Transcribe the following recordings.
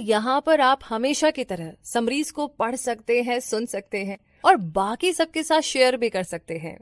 यहाँ पर आप हमेशा की तरह समरीज को पढ़ सकते हैं, सुन सकते हैं और बाकी सबके साथ शेयर भी कर सकते हैं।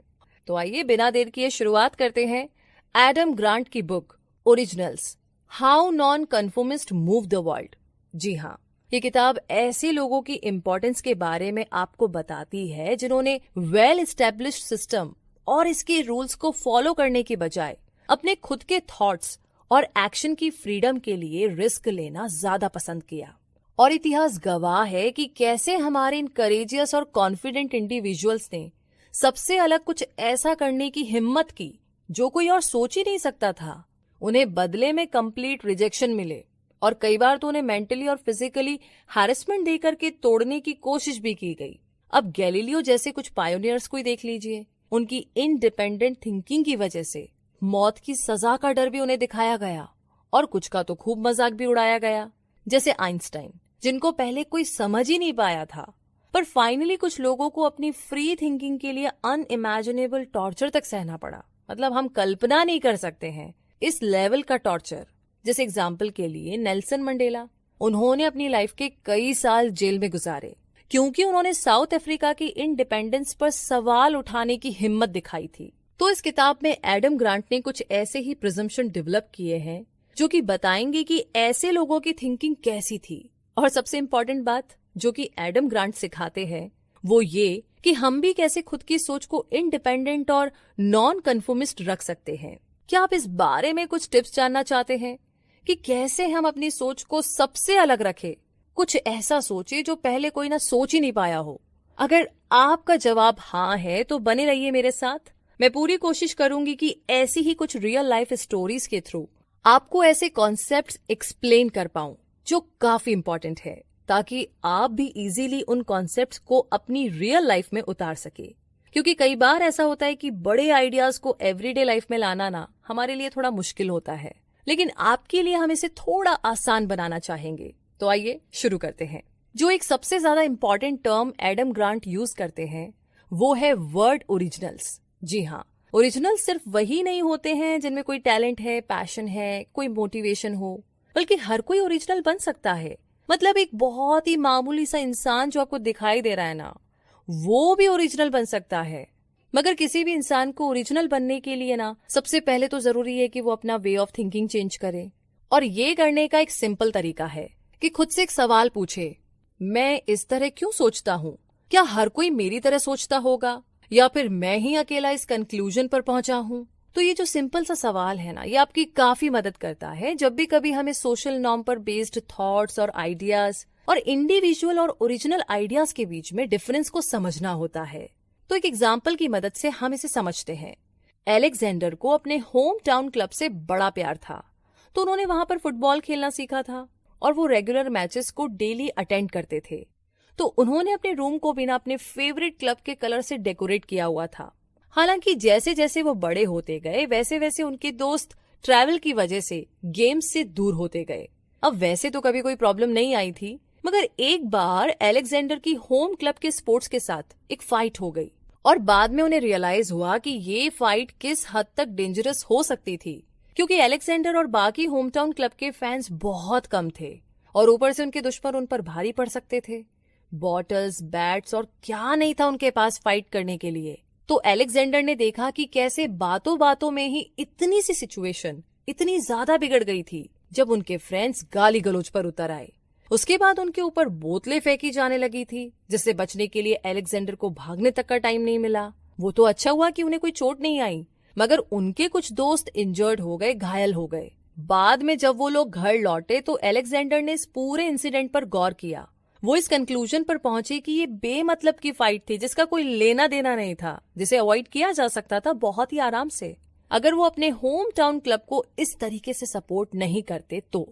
तो आइए बिना देर किए शुरुआत करते हैं एडम ग्रांट की book Originals, how non conformist move the world. जी हाँ, ये किताब ऐसे लोगों की इम्पोर्टेंस के बारे में आपको बताती है जिन्होंने वेल एस्टेब्लिश्ड सिस्टम और इसके रूल्स को फॉलो करने की बजाय अपने खुद के थॉट्स और एक्शन की फ्रीडम के लिए रिस्क लेना ज्यादा पसंद किया। और इतिहास गवाह है कि कैसे हमारे इन करेजियस और कॉन्फिडेंट इंडिविजुअल्स ने सबसे अलग कुछ ऐसा करने की हिम्मत की जो कोई और सोच ही नहीं सकता था। उन्हें बदले में कंप्लीट रिजेक्शन मिले और कई बार तो उन्हें मेंटली और फिजिकली हैरेसमेंट देकर के तोड़ने की कोशिश भी की गई। अब गैलीलियो जैसे कुछ पायोनियर्स को ही देख लीजिए, उनकी इंडिपेंडेंट थिंकिंग की वजह से मौत की सजा का डर भी उन्हें दिखाया गया और कुछ का तो खूब मजाक भी उड़ाया गया। जैसे आइंस्टाइन, जिनको पहले कोई समझ ही नहीं पाया था, पर फाइनली कुछ लोगों को अपनी फ्री थिंकिंग के लिए अनइमेजिनेबल टॉर्चर तक सहना पड़ा। मतलब हम कल्पना नहीं कर सकते हैं इस लेवल का टॉर्चर। जैसे एग्जाम्पल के लिए नेल्सन मंडेला, उन्होंने अपनी लाइफ के कई साल जेल में गुजारे क्योंकि उन्होंने साउथ अफ्रीका की इंडिपेंडेंस पर सवाल उठाने की हिम्मत दिखाई थी। तो इस किताब में एडम ग्रांट ने कुछ ऐसे ही प्रिजम्पशन डेवलप किए हैं जो कि बताएंगे कि ऐसे लोगों की थिंकिंग कैसी थी। और सबसे इम्पोर्टेंट बात जो कि एडम ग्रांट सिखाते हैं वो ये कि हम भी कैसे खुद की सोच को इंडिपेंडेंट और नॉन कन्फॉर्मिस्ट रख सकते हैं। क्या आप इस बारे में कुछ टिप्स जानना चाहते हैं कि कैसे हम अपनी सोच को सबसे अलग रखें, कुछ ऐसा सोचे जो पहले कोई ना सोच ही नहीं पाया हो? अगर आपका जवाब हाँ है तो बने रहिए मेरे साथ। मैं पूरी कोशिश करूंगी कि ऐसी ही कुछ रियल लाइफ स्टोरीज के थ्रू आपको ऐसे कॉन्सेप्ट्स एक्सप्लेन कर पाऊं जो काफी इंपॉर्टेंट है, ताकि आप भी इजीली उन कॉन्सेप्ट्स को अपनी रियल लाइफ में उतार सके। क्योंकि कई बार ऐसा होता है कि बड़े आइडियाज को एवरीडे लाइफ में लाना ना हमारे लिए थोड़ा मुश्किल होता है, लेकिन आपके लिए हम इसे थोड़ा आसान बनाना चाहेंगे। तो आइए शुरू करते हैं। जो एक सबसे ज्यादा important term Adam grant use करते हैं वो है वर्ड ओरिजिनल्स। जी हाँ, ओरिजिनल सिर्फ वही नहीं होते हैं जिनमें कोई टैलेंट है, पैशन है, कोई मोटिवेशन हो, बल्कि हर कोई ओरिजिनल बन सकता है। मतलब एक बहुत ही मामूली सा इंसान जो आपको दिखाई दे रहा है ना, वो भी ओरिजिनल बन सकता है। मगर किसी भी इंसान को ओरिजिनल बनने के लिए ना सबसे पहले तो जरूरी है कि वो अपना वे ऑफ थिंकिंग चेंज करे। और ये करने का एक सिंपल तरीका है कि खुद से एक सवाल पूछे, मैं इस तरह क्यों सोचता हूँ? क्या हर कोई मेरी तरह सोचता होगा या फिर मैं ही अकेला इस कंक्लूजन पर पहुंचा हूँ? तो ये जो सिंपल सा सवाल है ना, ये आपकी काफी मदद करता है जब भी कभी हमें सोशल नॉर्म पर बेस्ड थॉट्स और आइडियाज और इंडिविजुअल और ओरिजिनल आइडियाज के बीच में डिफरेंस को समझना होता है। तो एक एग्जाम्पल की मदद से हम इसे समझते हैं। एलेक्जेंडर को अपने होम टाउन क्लब से बड़ा प्यार था, तो उन्होंने वहां पर फुटबॉल खेलना सीखा था और वो रेगुलर मैचेस को डेली अटेंड करते थे। तो उन्होंने अपने रूम को बिना अपने फेवरेट क्लब के कलर से डेकोरेट किया हुआ था। हालांकि जैसे जैसे वो बड़े होते गए वैसे वैसे उनके दोस्त ट्रैवल की वजह से गेम्स से दूर होते गए। अब वैसे तो कभी कोई प्रॉब्लम नहीं आई थी, मगर एक बार एलेक्जेंडर की होम क्लब के स्पोर्ट्स के साथ एक फाइट हो गई और बाद में उन्हें रियलाइज हुआ कि ये फाइट किस हद तक डेंजरस हो सकती थी, क्योंकि एलेक्जेंडर और बाकी होम टाउन क्लब के फैंस बहुत कम थे और ऊपर से उनके दुश्मन उन पर भारी पड़ सकते थे। बॉटल्स, बैट्स और क्या नहीं था उनके पास फाइट करने के लिए। तो एलेक्जेंडर ने देखा कि कैसे बातों बातों में ही इतनी सी सिचुएशन इतनी ज्यादा बिगड़ गई थी जब उनके फ्रेंड्स गाली गलौज पर उतर आए। उसके बाद उनके ऊपर बोतलें फेंकी जाने लगी थी, जिससे बचने के लिए एलेक्जेंडर को भागने तक का टाइम नहीं मिला। वो तो अच्छा हुआ कि उन्हें कोई चोट नहीं आई, मगर उनके कुछ दोस्त इंजर्ड हो गए, घायल हो गए। बाद में जब वो लोग घर लौटे तो एलेक्जेंडर ने इस पूरे इंसिडेंट पर गौर किया। वो इस कंक्लूजन पर पहुंचे कि ये बेमतलब की फाइट थी जिसका कोई लेना देना नहीं था, जिसे अवॉइड किया जा सकता था बहुत ही आराम से अगर वो अपने होम टाउन क्लब को इस तरीके से सपोर्ट नहीं करते तो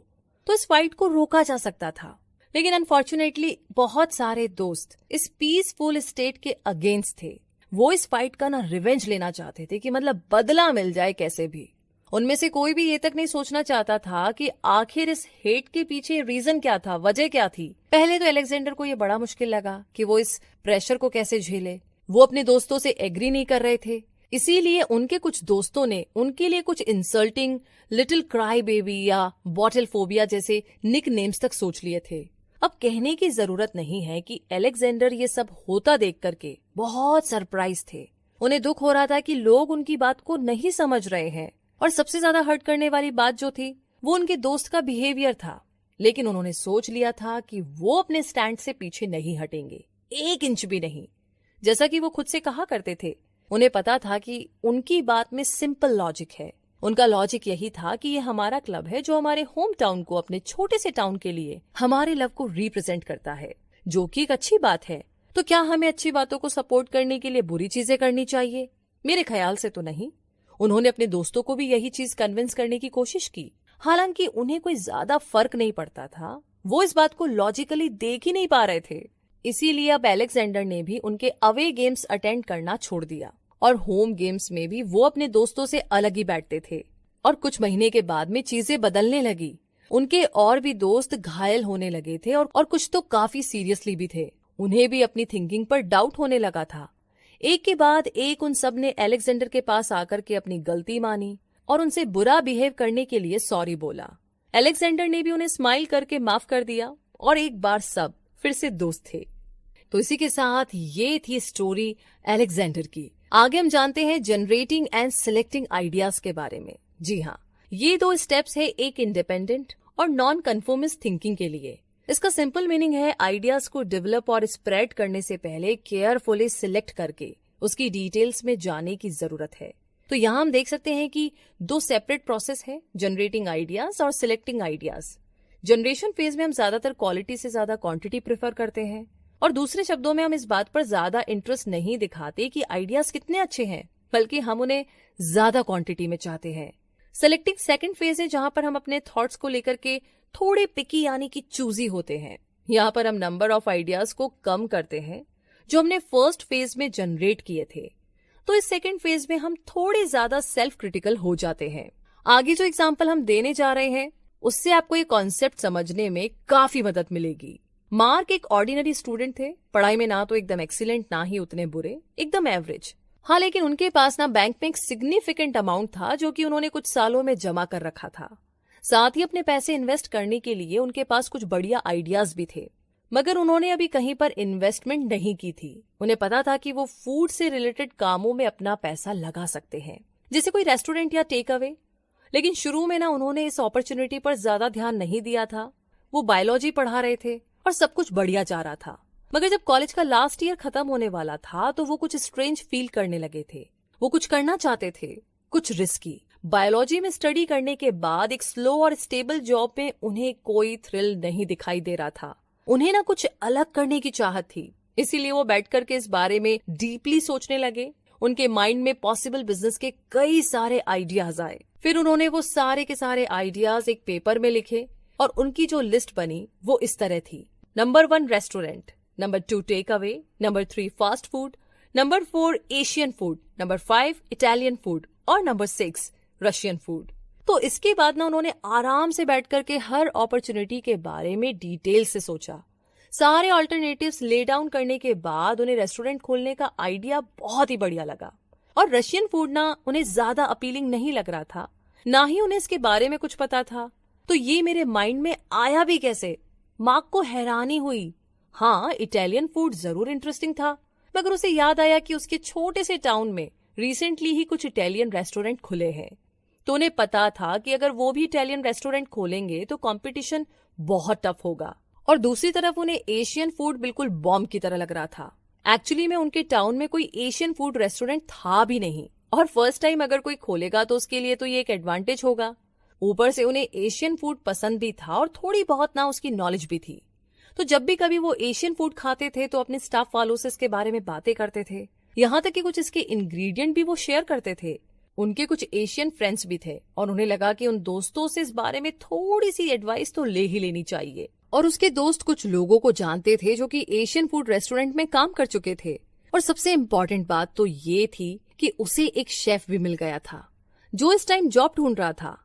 इस फाइट को रोका जा सकता था। लेकिन अनफॉर्चुनेटली बहुत सारे दोस्त इस पीसफुल स्टेट के अगेंस्ट थे। वो इस फाइट का ना रिवेंज लेना चाहते थे कि मतलब बदला मिल जाए कैसे भी। उनमें से कोई भी ये तक नहीं सोचना चाहता था कि आखिर इस हेट के पीछे रीजन क्या था, वजह क्या थी। पहले तो एलेक्जेंडर को ये बड़ा मुश्किल लगा कि वो इस प्रेशर को कैसे झेले। वो अपने दोस्तों से एग्री नहीं कर रहे थे इसीलिए उनके कुछ दोस्तों ने उनके लिए कुछ इंसल्टिंग लिटिल क्राई बेबी या बॉटल फोबिया जैसे निक नेम्स तक सोच लिए थे। अब कहने की जरूरत नहीं है कि अलेक्जेंडर ये सब होता देख करके बहुत सरप्राइज थे। उन्हें दुख हो रहा था कि लोग उनकी बात को नहीं समझ रहे हैं, और सबसे ज्यादा हर्ट करने वाली बात जो थी वो उनके दोस्त का बिहेवियर था। लेकिन उन्होंने सोच लिया था कि वो अपने स्टैंड से पीछे नहीं हटेंगे, 1 इंच भी नहीं। जैसा कि वो खुद से कहा करते थे, उन्हें पता था कि उनकी बात में सिंपल लॉजिक है। उनका लॉजिक यही था कि ये हमारा क्लब है जो हमारे होम टाउन को अपने छोटे से टाउन के लिए हमारे लव को रिप्रेजेंट करता है, जो कि एक अच्छी बात है। तो क्या हमें अच्छी बातों को सपोर्ट करने के लिए बुरी चीजें करनी चाहिए? मेरे ख्याल से तो नहीं। उन्होंने अपने दोस्तों को भी यही चीज कन्विंस करने की कोशिश की। हालांकि उन्हें कोई ज्यादा फर्क नहीं पड़ता था, वो इस बात को लॉजिकली देख ही नहीं पा रहे थे। इसीलिए अब अलेक्जेंडर ने भी उनके अवे गेम्स अटेंड करना छोड़ दिया, और होम गेम्स में भी वो अपने दोस्तों से अलग ही बैठते थे। और कुछ महीने के बाद में चीजें बदलने लगी। उनके और भी दोस्त घायल होने लगे थे, और कुछ तो काफी सीरियसली भी थे। उन्हें भी अपनी थिंकिंग पर डाउट होने लगा था। एक के बाद एक उन सब ने अलेक्जेंडर के पास आकर के अपनी गलती मानी और उनसे बुरा बिहेव करने के लिए सॉरी बोला। अलेक्जेंडर ने भी उन्हें स्माइल करके माफ कर दिया, और एक बार सब फिर से दोस्त थे। तो इसी के साथ ये थी स्टोरी अलेक्जेंडर की। आगे हम जानते हैं जनरेटिंग एंड सिलेक्टिंग आइडियाज के बारे में। जी हाँ, ये 2 स्टेप्स है एक इंडिपेंडेंट और नॉन कन्फर्मिस्ट थिंकिंग के लिए। इसका सिंपल मीनिंग है आइडियाज को डेवलप और स्प्रेड करने से पहले केयरफुली सिलेक्ट करके उसकी डिटेल्स में जाने की जरूरत है। तो यहाँ हम देख सकते हैं कि 2 सेपरेट प्रोसेस है, जनरेटिंग आइडियाज और सिलेक्टिंग आइडियाज। जनरेशन फेज में हम ज्यादातर क्वालिटी से ज्यादा क्वांटिटी प्रेफर करते हैं, और दूसरे शब्दों में हम इस बात पर ज्यादा इंटरेस्ट नहीं दिखाते कि आइडियाज कितने अच्छे हैं, बल्कि हम उन्हें ज्यादा क्वांटिटी में चाहते हैं। सेलेक्टिंग सेकंड फेज है, जहां पर हम अपने थॉट्स को लेकर के थोड़े पिकी यानी कि चूजी होते हैं। यहाँ पर हम नंबर ऑफ आइडियाज को कम करते हैं जो हमने फर्स्ट फेज में जनरेट किए थे। तो इस सेकंड फेज में हम थोड़े ज्यादा सेल्फ क्रिटिकल हो जाते हैं। आगे जो एग्जांपल हम देने जा रहे हैं उससे आपको ये कॉन्सेप्ट समझने में काफी मदद मिलेगी। मार्क एक ऑर्डिनरी स्टूडेंट थे, पढ़ाई में ना तो एकदम एक्सीलेंट ना ही उतने बुरे, एकदम एवरेज। हाँ, लेकिन उनके पास ना बैंक में एक सिग्निफिकेंट अमाउंट था जो कि उन्होंने कुछ सालों में जमा कर रखा था। साथ ही अपने पैसे इन्वेस्ट करने के लिए उनके पास कुछ बढ़िया आइडियाज भी थे, मगर उन्होंने अभी कहीं पर इन्वेस्टमेंट नहीं की थी। उन्हें पता था कि वो फूड से रिलेटेड कामों में अपना पैसा लगा सकते हैं, जैसे कोई रेस्टोरेंट या टेक अवे। लेकिन शुरू में ना उन्होंने इस अपॉर्चुनिटी पर ज्यादा ध्यान नहीं दिया था। वो बायोलॉजी पढ़ा रहे थे और सब कुछ बढ़िया जा रहा था, मगर जब कॉलेज का लास्ट ईयर खत्म होने वाला था तो वो कुछ स्ट्रेंज फील करने लगे थे। वो कुछ करना चाहते थे, कुछ रिस्की। बायोलॉजी में स्टडी करने के बाद एक स्लो और स्टेबल जॉब में उन्हें कोई थ्रिल नहीं दिखाई दे रहा था। उन्हें ना कुछ अलग करने की चाहत थी, इसीलिए वो बैठ करके इस बारे में डीपली सोचने लगे। उनके माइंड में पॉसिबल बिजनेस के कई सारे आइडियाज आए। फिर उन्होंने वो सारे के सारे आइडियाज एक पेपर में लिखे, और उनकी जो लिस्ट बनी वो इस तरह थी: number 1 restaurant, number 2 take away, number 3 fast food, number 4 Asian food, number 5 Italian food, और नंबर 6 रशियन फूड। तो इसके बाद ना उन्होंने आराम से बैठ करके हर अपॉर्चुनिटी के बारे में डिटेल से सोचा। सारे ऑल्टरनेटिव्स ले डाउन करने के बाद उन्हें रेस्टोरेंट खोलने का आइडिया बहुत ही बढ़िया लगा। और रशियन फूड ना उन्हें ज्यादा अपीलिंग नहीं लग रहा था, ना ही उन्हें इसके बारे में कुछ पता था। तो ये मेरे माइंड में आया भी कैसे? मार्क को हैरानी हुई। हाँ, इटालियन फूड जरूर इंटरेस्टिंग था, मगर उसे याद आया कि उसके छोटे से टाउन में रिसेंटली ही कुछ इटालियन रेस्टोरेंट खुले हैं। तो उन्हें पता था कि अगर वो भी इटालियन रेस्टोरेंट खोलेंगे तो कंपटीशन बहुत टफ होगा। और दूसरी तरफ उन्हें एशियन फूड बिल्कुल बॉम्ब की तरह लग रहा था। एक्चुअली में उनके टाउन में कोई एशियन फूड रेस्टोरेंट था भी नहीं, और फर्स्ट टाइम अगर कोई खोलेगा तो उसके लिए तो ये एक एडवांटेज होगा। ऊपर से उन्हें एशियन फूड पसंद भी था और थोड़ी बहुत ना उसकी नॉलेज भी थी। तो जब भी कभी वो एशियन फूड खाते थे तो अपने स्टाफ वालों से इसके बारे में बातें करते थे, यहाँ तक कि कुछ इसके इंग्रेडिएंट भी वो शेयर करते थे। उनके कुछ एशियन फ्रेंड्स भी थे, और उन्हें लगा कि उन दोस्तों से इस बारे में थोड़ी सी एडवाइस तो ले ही लेनी चाहिए। और उसके दोस्त कुछ लोगों को जानते थे जो कि एशियन फूड रेस्टोरेंट में काम कर चुके थे। और सबसे इम्पोर्टेंट बात तो ये थी कि उसे एक शेफ भी मिल गया था जो इस टाइम जॉब ढूंढ रहा था।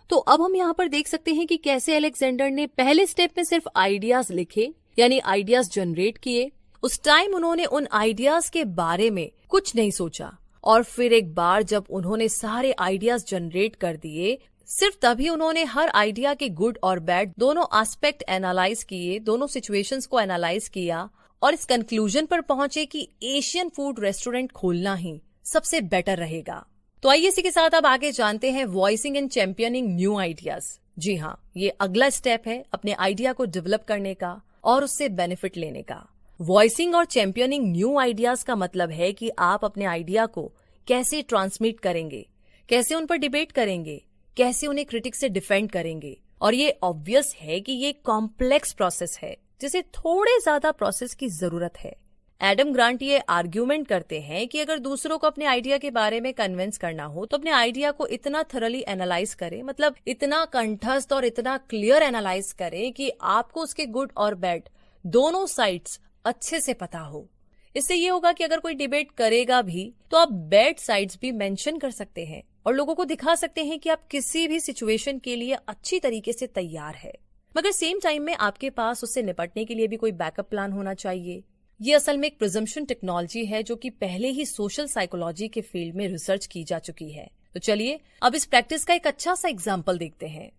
तो अब हम यहाँ पर देख सकते हैं कि कैसे अलेक्जेंडर ने पहले स्टेप में सिर्फ आइडियाज लिखे, यानी आइडियाज जनरेट किए। उस टाइम उन्होंने उन आइडियाज के बारे में कुछ नहीं सोचा, और फिर एक बार जब उन्होंने सारे आइडियाज जनरेट कर दिए, सिर्फ तभी उन्होंने हर आइडिया के गुड और बैड दोनों एस्पेक्ट एनालाइज किए, दोनों सिचुएशंस को एनालाइज किया और इस कंक्लूजन पर पहुंचे कि एशियन फूड रेस्टोरेंट खोलना ही सबसे बेटर रहेगा। तो आइए इसी के साथ अब आगे जानते हैं वॉइसिंग एंड चैंपियनिंग न्यू आइडियाज। जी हाँ, ये अगला स्टेप है अपने आइडिया को डेवलप करने का और उससे बेनिफिट लेने का। वॉइसिंग और चैंपियनिंग न्यू आइडियाज का मतलब है कि आप अपने आइडिया को कैसे ट्रांसमिट करेंगे, कैसे उन पर डिबेट करेंगे, कैसे उन्हें क्रिटिक से डिफेंड करेंगे। और ये ऑब्वियस है कि ये कॉम्प्लेक्स प्रोसेस है जिसे थोड़े ज्यादा प्रोसेस की जरूरत है। एडम ग्रांट ये आर्ग्यूमेंट करते हैं कि अगर दूसरों को अपने आइडिया के बारे में कन्विंस करना हो तो अपने आइडिया को इतना थरली एनालाइज करें, मतलब इतना कंठस्थ और इतना क्लियर एनालाइज करें कि आपको उसके गुड और बैड दोनों साइड्स अच्छे से पता हो। इससे ये होगा कि अगर कोई डिबेट करेगा भी तो आप बैड साइड्स भी मेंशन कर सकते हैं और लोगों को दिखा सकते हैं कि आप किसी भी सिचुएशन के लिए अच्छी तरीके से तैयार है, मगर सेम टाइम में आपके पास उससे निपटने के लिए भी कोई बैकअप प्लान होना चाहिए। ये असल में एक प्रिजम्पशन टेक्नोलॉजी है जो कि पहले ही सोशल साइकोलॉजी के फील्ड में रिसर्च की जा चुकी है। तो चलिए अब इस प्रैक्टिस का एक अच्छा सा एग्जाम्पल देखते हैं।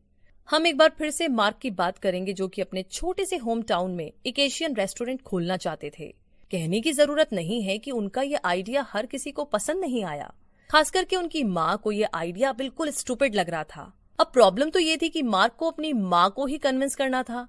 हम एक बार फिर से मार्क की बात करेंगे जो कि अपने छोटे से होम टाउन में एक एशियन रेस्टोरेंट खोलना चाहते थे। कहने की जरूरत नहीं है कि उनका ये आइडिया हर किसी को पसंद नहीं आया, खास करके उनकी माँ को ये आइडिया बिल्कुल स्टूपिड लग रहा था। अब प्रॉब्लम तो ये थी कि मार्क को अपनी माँ को ही कन्विंस करना था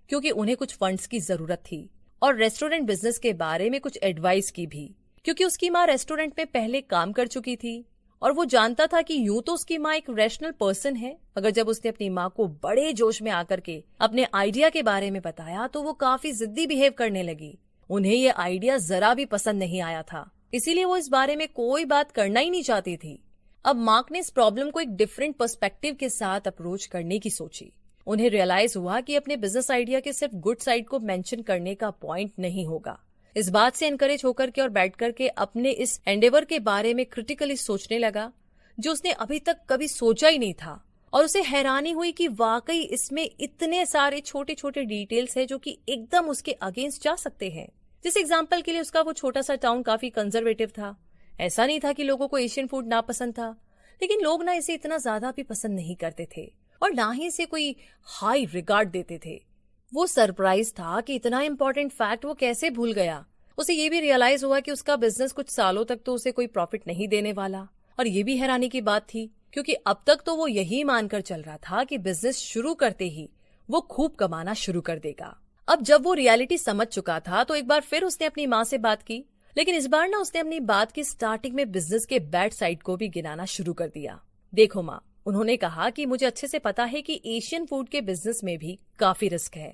क्योंकि उन्हें कुछ फंड्स की जरूरत थी और रेस्टोरेंट बिजनेस के बारे में कुछ एडवाइस की भी, क्योंकि उसकी माँ रेस्टोरेंट में पहले काम कर चुकी थी और वो जानता था कि यूं तो उसकी माँ एक रैशनल पर्सन है, मगर जब उसने अपनी माँ को बड़े जोश में आकर के अपने आइडिया के बारे में बताया तो वो काफी जिद्दी बिहेव करने लगी। उन्हें ये आइडिया जरा भी पसंद नहीं आया था, इसीलिए वो इस बारे में कोई बात करना ही नहीं चाहती थी। अब मार्क ने इस प्रॉब्लम को एक डिफरेंट पर्सपेक्टिव के साथ अप्रोच करने की सोची। उन्हें रियलाइज हुआ कि अपने बिजनेस आइडिया के सिर्फ गुड साइड को मेंशन करने का पॉइंट नहीं होगा। इस बात से एनकरेज होकर के और बैठ करके अपने इस एंडेवर के बारे में क्रिटिकली सोचने लगा जो उसने अभी तक कभी सोचा ही नहीं था, और उसे हैरानी हुई कि वाकई इसमें इतने सारे छोटे छोटे डिटेल्स हैं जो कि एकदम उसके अगेंस्ट जा सकते हैं। जिस एग्जाम्पल के लिए उसका वो छोटा सा टाउन काफी कंजर्वेटिव था। ऐसा नहीं था कि लोगों को एशियन फूड नापसंद था, लेकिन लोग ना इसे इतना ज्यादा भी पसंद नहीं करते थे और ना ही इसे कोई हाई रिगार्ड देते थे। वो सरप्राइज था कि इतना इंपॉर्टेंट फैक्ट वो कैसे भूल गया। उसे ये भी रियलाइज हुआ कि उसका बिजनेस कुछ सालों तक तो उसे कोई प्रॉफिट नहीं देने वाला, और ये भी हैरानी की बात थी क्योंकि अब तक तो वो यही मानकर चल रहा था कि बिजनेस शुरू करते ही वो खूब कमाना शुरू कर देगा। अब जब वो रियलिटी समझ चुका था तो एक बार फिर उसने अपनी माँ से बात की, लेकिन इस बार ना उसने अपनी बात की स्टार्टिंग में बिजनेस के बैड साइड को भी गिनाना शुरू कर दिया। देखो माँ, उन्होंने कहा कि मुझे अच्छे से पता है कि एशियन फूड के बिजनेस में भी काफी रिस्क है।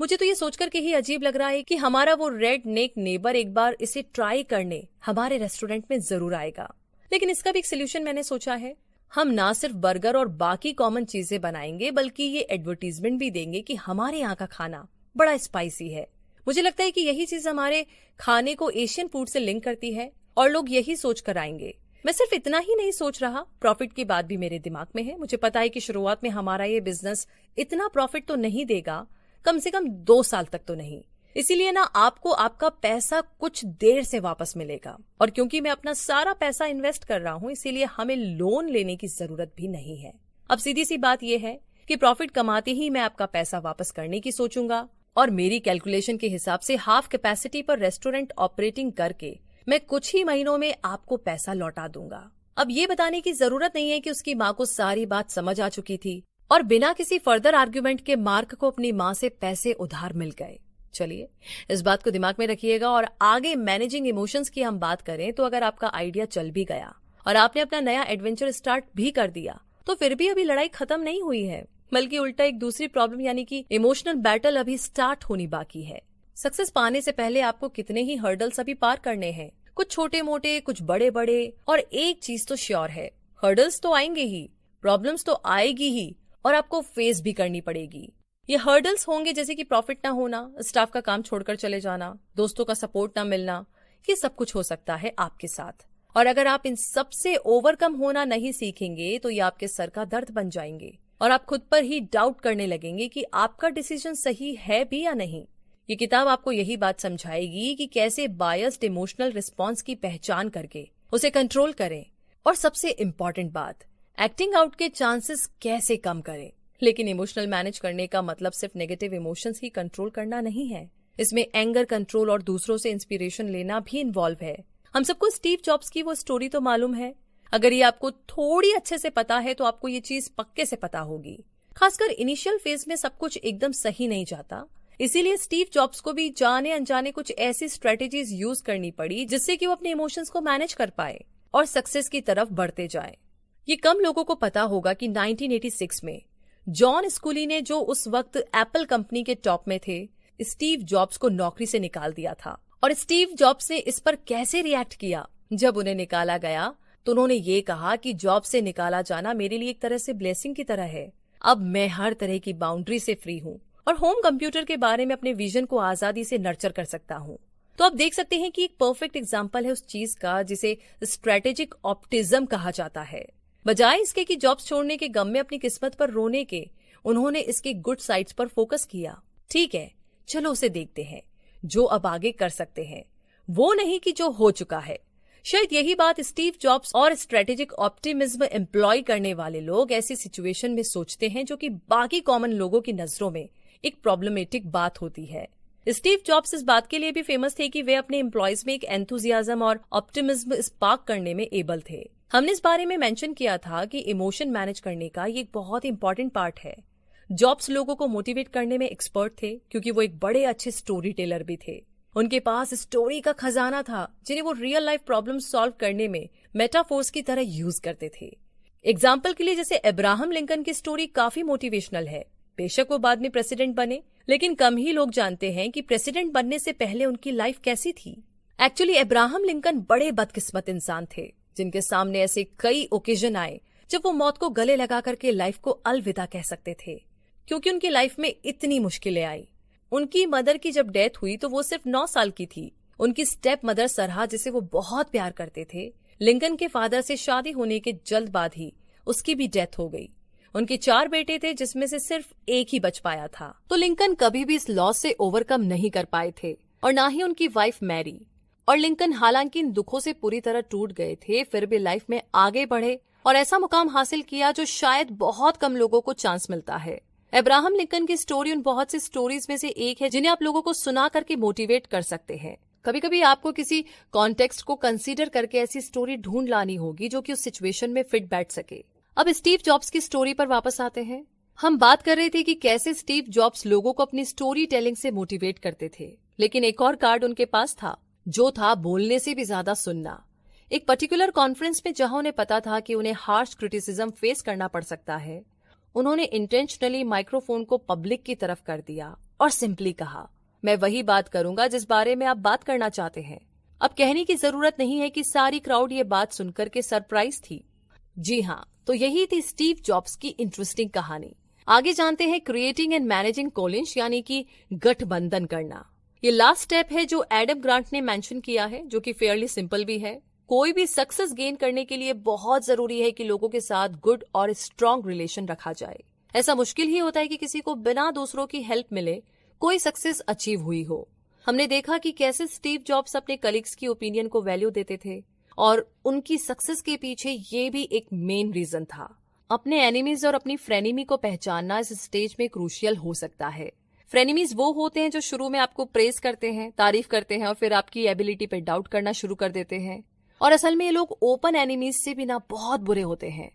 मुझे तो ये सोचकर के ही अजीब लग रहा है कि हमारा वो रेड नेक नेबर एक बार इसे ट्राई करने हमारे रेस्टोरेंट में जरूर आएगा। लेकिन इसका भी एक सोल्यूशन मैंने सोचा है। हम ना सिर्फ बर्गर और बाकी कॉमन चीजें बनाएंगे बल्कि ये एडवर्टीजमेंट भी देंगे कि हमारे यहाँ का खाना बड़ा स्पाइसी है। मुझे लगता है कि यही चीज हमारे खाने को एशियन फूड से लिंक करती है और लोग यही सोच कर आएंगे। मैं सिर्फ इतना ही नहीं सोच रहा, प्रॉफिट की बात भी मेरे दिमाग में है। मुझे पता है कि शुरुआत में हमारा ये बिजनेस इतना प्रॉफिट तो नहीं देगा, कम से कम 2 साल तक तो नहीं। इसीलिए ना आपको आपका पैसा कुछ देर से वापस मिलेगा, और क्योंकि मैं अपना सारा पैसा इन्वेस्ट कर रहा हूँ इसलिए हमें लोन लेने की जरूरत भी नहीं है। अब सीधी सी बात यह है कि प्रॉफिट कमाते ही मैं आपका पैसा वापस करने की सोचूंगा, और मेरी कैलकुलेशन के हिसाब से हाफ कैपेसिटी पर रेस्टोरेंट ऑपरेटिंग करके मैं कुछ ही महीनों में आपको पैसा लौटा दूंगा। अब ये बताने की जरूरत नहीं है कि उसकी माँ को सारी बात समझ आ चुकी थी और बिना किसी फर्दर आर्ग्यूमेंट के मार्क को अपनी माँ से पैसे उधार मिल गए। चलिए इस बात को दिमाग में रखिएगा, और आगे मैनेजिंग इमोशंस की हम बात करें तो अगर आपका आइडिया चल भी गया और आपने अपना नया एडवेंचर स्टार्ट भी कर दिया तो फिर भी अभी लड़ाई खत्म नहीं हुई है, बल्कि उल्टा एक दूसरी प्रॉब्लम यानी कि इमोशनल बैटल अभी स्टार्ट होनी बाकी है। सक्सेस पाने से पहले आपको कितने ही हर्डल्स अभी पार करने हैं, कुछ छोटे मोटे कुछ बड़े बड़े, और एक चीज तो श्योर है, हर्डल्स तो आएंगे ही, प्रॉब्लम्स तो आएगी ही, और आपको फेस भी करनी पड़ेगी। ये हर्डल्स होंगे जैसे कि प्रॉफिट ना होना, स्टाफ का काम छोड़कर चले जाना, दोस्तों का सपोर्ट ना मिलना, ये सब कुछ हो सकता है आपके साथ। और अगर आप इन सब से ओवरकम होना नहीं सीखेंगे तो ये आपके सर का दर्द बन जाएंगे और आप खुद पर ही डाउट करने लगेंगे कि आपका डिसीजन सही है भी या नहीं। ये किताब आपको यही बात समझाएगी कि कैसे बायस्ड इमोशनल रिस्पॉन्स की पहचान करके उसे कंट्रोल करें और सबसे इम्पोर्टेंट बात, एक्टिंग आउट के चांसेस कैसे कम करें। लेकिन इमोशनल मैनेज करने का मतलब सिर्फ नेगेटिव इमोशंस ही कंट्रोल करना नहीं है, इसमें एंगर कंट्रोल और दूसरों से इंस्पिरेशन लेना भी इन्वॉल्व है। हम सबको स्टीव जॉब्स की वो स्टोरी तो मालूम है, अगर ये आपको थोड़ी अच्छे से पता है तो आपको ये चीज पक्के से पता होगी। खासकर इनिशियल फेज में सब कुछ एकदम सही नहीं जाता, इसीलिए स्टीव जॉब्स को भी जाने अनजाने कुछ ऐसी स्ट्रेटेजीज यूज करनी पड़ी जिससे कि वो अपने इमोशंस को मैनेज कर पाए और सक्सेस की तरफ बढ़ते जाए। ये कम लोगों को पता होगा कि 1986 में जॉन स्कूली ने, जो उस वक्त एप्पल कंपनी के टॉप में थे, स्टीव जॉब्स को नौकरी से निकाल दिया था। और स्टीव जॉब्स ने इस पर कैसे रिएक्ट किया? जब उन्हें निकाला गया तो उन्होंने ये कहा कि जॉब से निकाला जाना मेरे लिए एक तरह से ब्लेसिंग की तरह है। अब मैं हर तरह की बाउंड्री से फ्री हूँ और होम कंप्यूटर के बारे में अपने विजन को आजादी से नर्चर कर सकता हूँ। तो आप देख सकते हैं कि एक परफेक्ट एग्जाम्पल है उस चीज का जिसे स्ट्रेटेजिक ऑप्टिज्म कहा जाता है। बजाय इसके कि जॉब्स छोड़ने के गम में अपनी किस्मत पर रोने के, उन्होंने इसके गुड साइड्स पर फोकस किया। ठीक है, चलो उसे देखते हैं, जो अब आगे कर सकते हैं, वो नहीं कि जो हो चुका है। शायद यही बात स्टीव जॉब्स और स्ट्रेटेजिक ऑप्टिमिज्म एम्प्लॉय करने वाले लोग ऐसी सिचुएशन में सोचते हैं जो कि बाकी कॉमन लोगों की नजरों में एक प्रॉब्लमेटिक बात होती है। स्टीव जॉब्स इस बात के लिए भी फेमस थे कि वे अपने एम्प्लॉयज में एक एंथुजियाज्म और ऑप्टिमिज्म स्पार्क करने में एबल थे। हमने इस बारे में मेंशन किया था कि इमोशन मैनेज करने का ये एक बहुत इंपॉर्टेंट पार्ट है। जॉब्स लोगों को मोटिवेट करने में एक्सपर्ट थे क्योंकि वो एक बड़े अच्छे स्टोरी टेलर भी थे। उनके पास स्टोरी का खजाना था जिन्हें वो रियल लाइफ प्रॉब्लम सॉल्व करने में मेटाफोर्स की तरह यूज करते थे। एग्जाम्पल के लिए जैसे अब्राहम लिंकन की स्टोरी काफी मोटिवेशनल है। बेशक वो बाद में प्रेसिडेंट बने, लेकिन कम ही लोग जानते हैं कि प्रेसिडेंट बनने से पहले उनकी लाइफ कैसी थी। एक्चुअली अब्राहम लिंकन बड़े बदकिस्मत इंसान थे जिनके सामने ऐसे कई ओकेजन आए जब वो मौत को गले लगा करके लाइफ को अलविदा कह सकते थे, क्योंकि उनकी लाइफ में इतनी मुश्किलें आई। उनकी मदर की जब डेथ हुई तो वो सिर्फ 9 साल की थी। उनकी स्टेप मदर सरहा, जिसे वो बहुत प्यार करते थे, लिंकन के फादर से शादी होने के जल्द बाद ही उसकी भी डेथ हो गई। उनके 4 बेटे थे जिसमें से सिर्फ एक ही बच पाया था। तो लिंकन कभी भी इस लॉस से ओवरकम नहीं कर पाए थे और ना ही उनकी वाइफ मैरी। और लिंकन हालांकि इन दुखों से पूरी तरह टूट गए थे, फिर भी लाइफ में आगे बढ़े और ऐसा मुकाम हासिल किया जो शायद बहुत कम लोगों को चांस मिलता है। अब्राहम लिंकन की स्टोरी उन बहुत सी स्टोरीज में से एक है जिन्हें आप लोगों को सुना करके मोटिवेट कर सकते हैं। कभी कभी आपको किसी कॉन्टेक्स्ट को कंसीडर करके ऐसी स्टोरी ढूंढ लानी होगी जो कि उस सिचुएशन में फिट बैठ सके। अब स्टीव जॉब्स की स्टोरी पर वापस आते हैं। हम बात कर रहे थे कि कैसे स्टीव जॉब्स लोगों को अपनी स्टोरी टेलिंग से मोटिवेट करते थे, लेकिन एक और कार्ड उनके पास था, जो था बोलने से भी ज्यादा सुनना। एक पर्टिकुलर कॉन्फ्रेंस में जहां उन्हें पता था कि उन्हें हार्श क्रिटिसिज्म फेस करना पड़ सकता है, उन्होंने इंटेंशनली माइक्रोफोन को पब्लिक की तरफ कर दिया और सिंपली कहा, मैं वही बात करूंगा जिस बारे में आप बात करना चाहते हैं। अब कहने की जरूरत नहीं है कि सारी क्राउड ये बात सुनकर के सरप्राइज थी। जी हाँ, तो यही थी स्टीव जॉब्स की इंटरेस्टिंग कहानी। आगे जानते हैं क्रिएटिंग एंड मैनेजिंग कोलिश, यानी कि गठबंधन करना। ये लास्ट स्टेप है जो एडम ग्रांट ने मेंशन किया है, जो कि फेयरली सिंपल भी है। कोई भी सक्सेस गेन करने के लिए बहुत जरूरी है कि लोगों के साथ गुड और स्ट्रॉन्ग रिलेशन रखा जाए। ऐसा मुश्किल ही होता है कि किसी को बिना दूसरों की हेल्प मिले कोई सक्सेस अचीव हुई हो। हमने देखा कि कैसे स्टीव जॉब्स अपने कलीग्स की ओपिनियन को वैल्यू देते थे और उनकी सक्सेस के पीछे ये भी एक मेन रीजन था। अपने एनिमीज और अपनी फ्रेनिमी को पहचानना इस स्टेज में क्रूशियल हो सकता है। फ्रेनिमीज वो होते हैं जो शुरू में आपको प्रेज करते हैं, तारीफ करते हैं और फिर आपकी एबिलिटी पे डाउट करना शुरू कर देते हैं, और असल में ये लोग ओपन एनिमीज से भी ना बहुत बुरे होते हैं।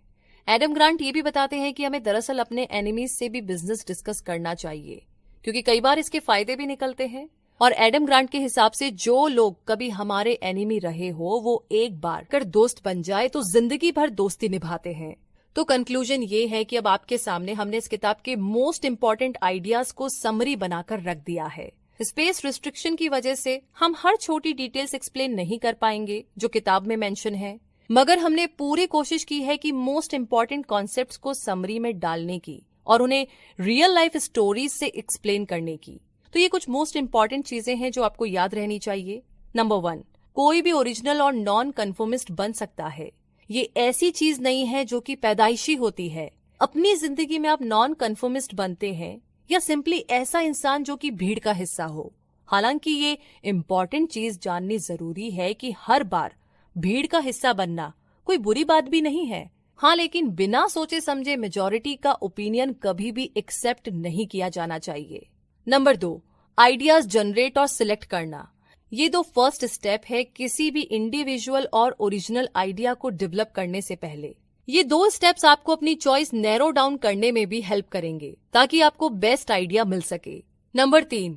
एडम ग्रांट ये भी बताते हैं कि हमें दरअसल अपने एनिमीज से भी बिजनेस डिस्कस करना चाहिए, क्योंकि कई बार इसके फायदे भी निकलते हैं। और एडम ग्रांट के हिसाब से जो लोग कभी हमारे एनिमी रहे हो वो एक बार कर दोस्त बन जाए तो जिंदगी भर दोस्ती निभाते हैं। तो कंक्लूजन ये है कि अब आपके सामने हमने इस किताब के मोस्ट इंपॉर्टेंट आइडियाज को समरी बनाकर रख दिया है। स्पेस रिस्ट्रिक्शन की वजह से हम हर छोटी डिटेल्स एक्सप्लेन नहीं कर पाएंगे जो किताब में मेंशन है, मगर हमने पूरी कोशिश की है कि मोस्ट इंपॉर्टेंट कॉन्सेप्ट्स को समरी में डालने की और उन्हें रियल लाइफ स्टोरीज से एक्सप्लेन करने की। तो ये कुछ मोस्ट इंपॉर्टेंट चीजें हैं जो आपको याद रहनी चाहिए। नंबर 1, कोई भी ओरिजिनल और नॉन कन्फर्मिस्ट बन सकता है। ये ऐसी चीज नहीं है जो कि पैदाइशी होती है। अपनी जिंदगी में आप नॉन कन्फर्मिस्ट बनते हैं या सिंपली ऐसा इंसान जो कि भीड़ का हिस्सा हो। हालांकि ये इम्पोर्टेंट चीज जाननी जरूरी है कि हर बार भीड़ का हिस्सा बनना कोई बुरी बात भी नहीं है। हाँ, लेकिन बिना सोचे समझे मेजॉरिटी का ओपिनियन कभी भी एक्सेप्ट नहीं किया जाना चाहिए। नंबर 2, आइडियाज जनरेट और सिलेक्ट करना। ये 2 फर्स्ट स्टेप है किसी भी इंडिविजुअल और ओरिजिनल आइडिया को डेवलप करने से पहले। ये 2 स्टेप्स आपको अपनी चॉइस नैरो डाउन करने में भी हेल्प करेंगे ताकि आपको बेस्ट आइडिया मिल सके। नंबर 3,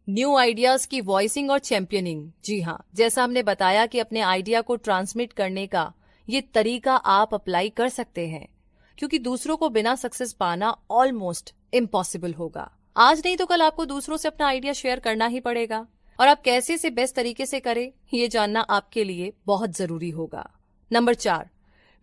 न्यू आइडियाज की वॉइसिंग और चैंपियनिंग। जी हाँ, जैसा हमने बताया कि अपने आइडिया को ट्रांसमिट करने का ये तरीका आप अप्लाई कर सकते हैं, क्योंकि दूसरों को बिना सक्सेस पाना ऑलमोस्ट इम्पॉसिबल होगा। आज नहीं तो कल आपको दूसरों से अपना आइडिया शेयर करना ही पड़ेगा, और आप कैसे से बेस्ट तरीके से करें ये जानना आपके लिए बहुत जरूरी होगा। Number 4,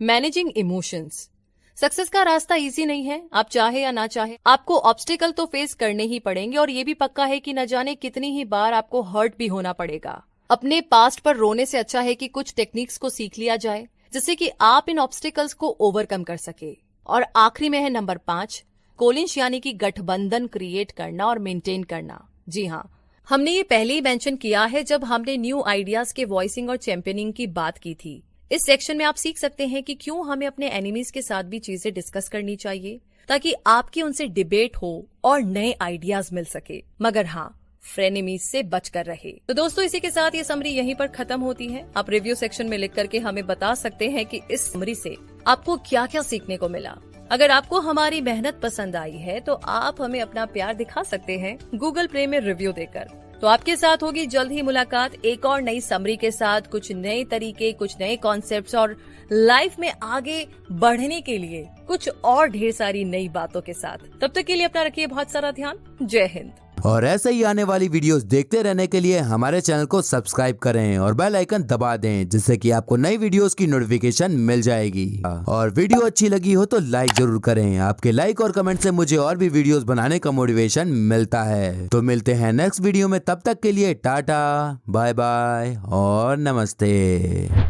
managing emotions. सक्सेस का रास्ता इजी नहीं है, आप चाहे या ना चाहे आपको ऑब्स्टिकल तो फेस करने ही पड़ेंगे, और ये भी पक्का है कि न जाने कितनी ही बार आपको हर्ट भी होना पड़ेगा। अपने पास्ट पर रोने से अच्छा है कि कुछ टेक्निक्स को सीख लिया जाए जिससे कि आप इन ऑब्स्टिकल्स को ओवरकम कर सके। और आखिरी में है नंबर 5, कोलिंश यानी कि गठबंधन क्रिएट करना और मेंटेन करना। जी हाँ, हमने ये पहले ही मेंशन किया है जब हमने न्यू आइडियाज के वॉइसिंग और चैंपियनिंग की बात की थी। इस सेक्शन में आप सीख सकते हैं कि क्यों हमें अपने एनिमीज के साथ भी चीजें डिस्कस करनी चाहिए ताकि आपकी उनसे डिबेट हो और नए आइडियाज मिल सके, मगर हाँ, फ्रेनेमीज से बचकर रहे। तो दोस्तों, इसी के साथ ये समरी यहीं पर खत्म होती है। आप रिव्यू सेक्शन में लिख करके हमें बता सकते हैं कि इस समरी से आपको क्या क्या सीखने को मिला। अगर आपको हमारी मेहनत पसंद आई है तो आप हमें अपना प्यार दिखा सकते हैं गूगल प्ले में रिव्यू देकर। तो आपके साथ होगी जल्द ही मुलाकात एक और नई समरी के साथ, कुछ नए तरीके, कुछ नए कॉन्सेप्ट्स और लाइफ में आगे बढ़ने के लिए कुछ और ढेर सारी नई बातों के साथ। तब तक के लिए अपना रखिए बहुत सारा ध्यान। जय हिंद। और ऐसे ही आने वाली वीडियोस देखते रहने के लिए हमारे चैनल को सब्सक्राइब करें और बेल आइकन दबा दें, जिससे कि आपको नई वीडियोस की नोटिफिकेशन मिल जाएगी। और वीडियो अच्छी लगी हो तो लाइक जरूर करें। आपके लाइक और कमेंट से मुझे और भी वीडियोस बनाने का मोटिवेशन मिलता है। तो मिलते हैं नेक्स्ट वीडियो में, तब तक के लिए टाटा, बाय बाय और नमस्ते।